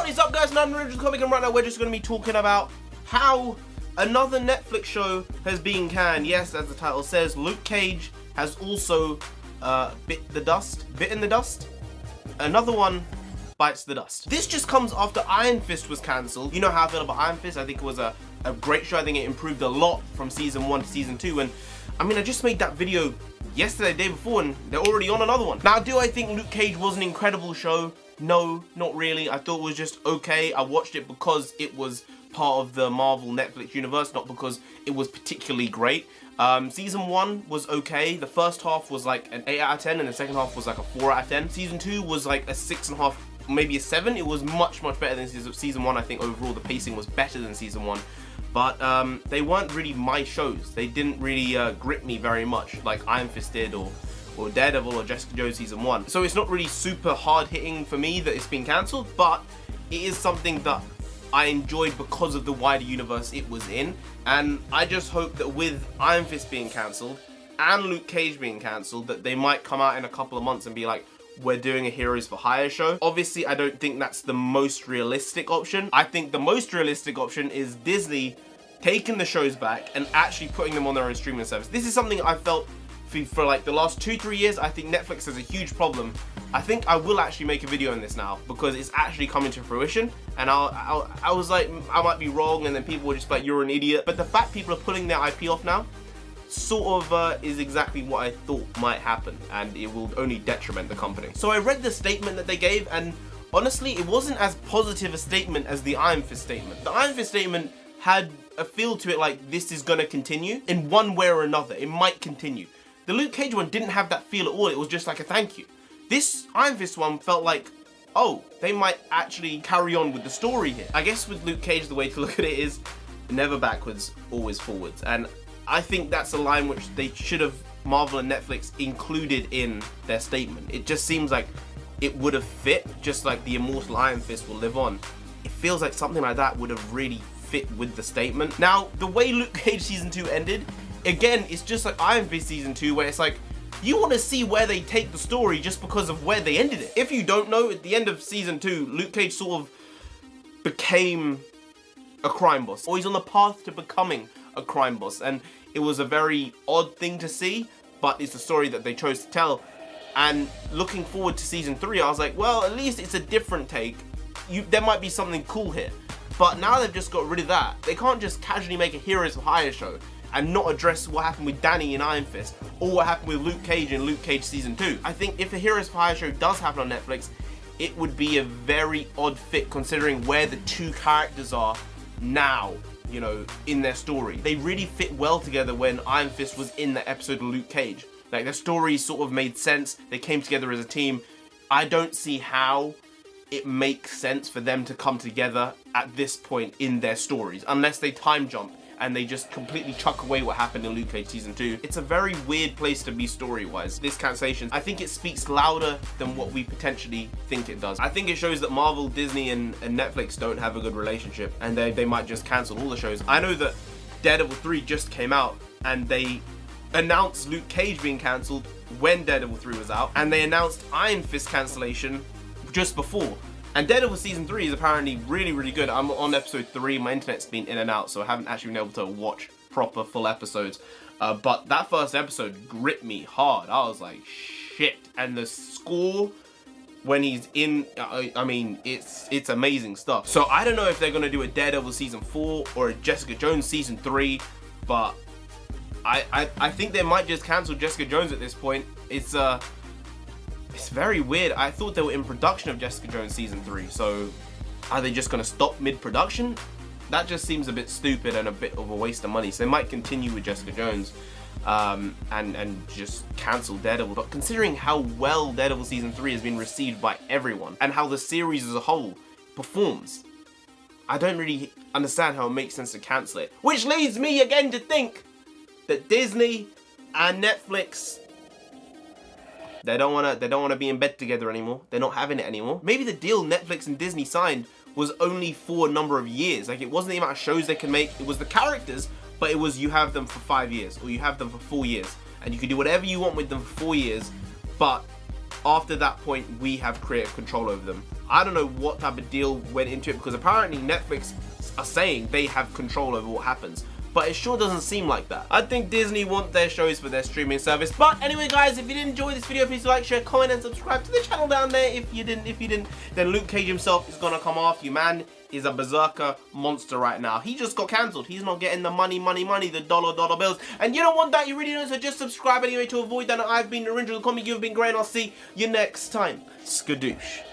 What is up, guys? I'm Original Comic, and right now we're just going to be talking about how another Netflix show has been canned. Yes, as the title says, Luke Cage has also bitten the dust. Another one bites the dust. This just comes after Iron Fist was cancelled. You know how I feel about Iron Fist. I think it was a great show. I think it improved a lot from season 1 to season 2. And I mean, I just made that video yesterday, the day before, and they're already on another one. Now, do I think Luke Cage was an incredible show? No, not really. I thought it was just okay. I watched it because it was part of the Marvel Netflix universe, not because it was particularly great. Season 1 was okay. The first half was like an 8 out of 10, and the second half was like a 4 out of 10. Season 2 was like a 6.5, maybe a 7. It was much better than season 1. I think overall the pacing was better than season 1. But they weren't really my shows. They didn't really grip me very much like Iron Fist did, or Daredevil, or Jessica Jones season 1. So it's not really super hard hitting for me that it's been cancelled, but it is something that I enjoyed because of the wider universe it was in. And I just hope that with Iron Fist being cancelled and Luke Cage being cancelled, that they might come out in a couple of months and be like, we're doing a Heroes for Hire show. Obviously, I don't think that's the most realistic option. I think the most realistic option is Disney taking the shows back and actually putting them on their own streaming service. This is something I felt for like the last 2-3 years. I think Netflix has a huge problem. I think I will actually make a video on this now because it's actually coming to fruition, and I was like, I might be wrong, and then people were just like, you're an idiot. But the fact people are pulling their IP off now sort of is exactly what I thought might happen, and it will only detriment the company. So I read the statement that they gave, and honestly, it wasn't as positive a statement as the Iron Fist statement. The Iron Fist statement had a feel to it like this is gonna continue in one way or another. It might continue. The Luke Cage one didn't have that feel at all. It was just like a thank you. This Iron Fist one felt like, oh, they might actually carry on with the story here. I guess with Luke Cage, the way to look at it is never backwards, always forwards. And I think that's a line which they should have, Marvel and Netflix, included in their statement. It just seems like it would have fit, just like the immortal Iron Fist will live on. It feels like something like that would have really fit with the statement. Now, the way Luke Cage season 2 ended, again, it's just like Iron Fist season 2, where it's like, you want to see where they take the story just because of where they ended it. If you don't know, at the end of season 2, Luke Cage sort of became a crime boss, or he's on the path to becoming a crime boss, and it was a very odd thing to see, but it's the story that they chose to tell. And looking forward to season 3, I was like, well, at least it's a different take. There might be something cool here. But now they've just got rid of that. They can't just casually make a Heroes for Hire show and not address what happened with Danny in Iron Fist, or what happened with Luke Cage in Luke Cage season 2. I think if a Heroes for Hire show does happen on Netflix, it would be a very odd fit considering where the two characters are now, you know, in their story. They really fit well together when Iron Fist was in the episode of Luke Cage. Like, their stories sort of made sense. They came together as a team. I don't see how it makes sense for them to come together at this point in their stories, unless they time jump and they just completely chuck away what happened in Luke Cage season 2. It's a very weird place to be story-wise. This cancellation, I think it speaks louder than what we potentially think it does. I think it shows that Marvel, Disney, and Netflix don't have a good relationship, and they might just cancel all the shows. I know that Daredevil 3 just came out, and they announced Luke Cage being cancelled when Daredevil 3 was out, and they announced Iron Fist cancellation just before. And Daredevil season 3 is apparently really good. I'm on episode 3. My internet's been in and out, so I haven't actually been able to watch proper full episodes. But that first episode gripped me hard. I was like, shit. And the score when he's in, I mean, it's amazing stuff. So I don't know if they're gonna do a Daredevil season 4 or a Jessica Jones season 3, but I think they might just cancel Jessica Jones at this point. It's very weird. I thought they were in production of Jessica Jones season 3, so are they just gonna stop mid-production? That just seems a bit stupid and a bit of a waste of money. So they might continue with Jessica Jones and just cancel Daredevil. But considering how well Daredevil season 3 has been received by everyone and how the series as a whole performs, I don't really understand how it makes sense to cancel it. Which leads me again to think that Disney and Netflix, they don't wanna be in bed together anymore. They're not having it anymore. Maybe the deal Netflix and Disney signed was only for a number of years. Like, it wasn't the amount of shows they can make. It was the characters, but it was you have them for 5 years or you have them for 4 years, and you can do whatever you want with them for 4 years. But after that point, we have creative control over them. I don't know what type of deal went into it, because apparently Netflix are saying they have control over what happens. But it sure doesn't seem like that. I think Disney want their shows for their streaming service. But anyway, guys, if you did enjoy this video, please like, share, comment, and subscribe to the channel down there. If you didn't, then Luke Cage himself is gonna come after you, man. Is a berserker monster right now. He just got cancelled. He's not getting the money, the dollar bills. And you don't want that, you really don't, so just subscribe anyway to avoid that. I've been Narendra the Comic, you've been great, and I'll see you next time. Skadoosh.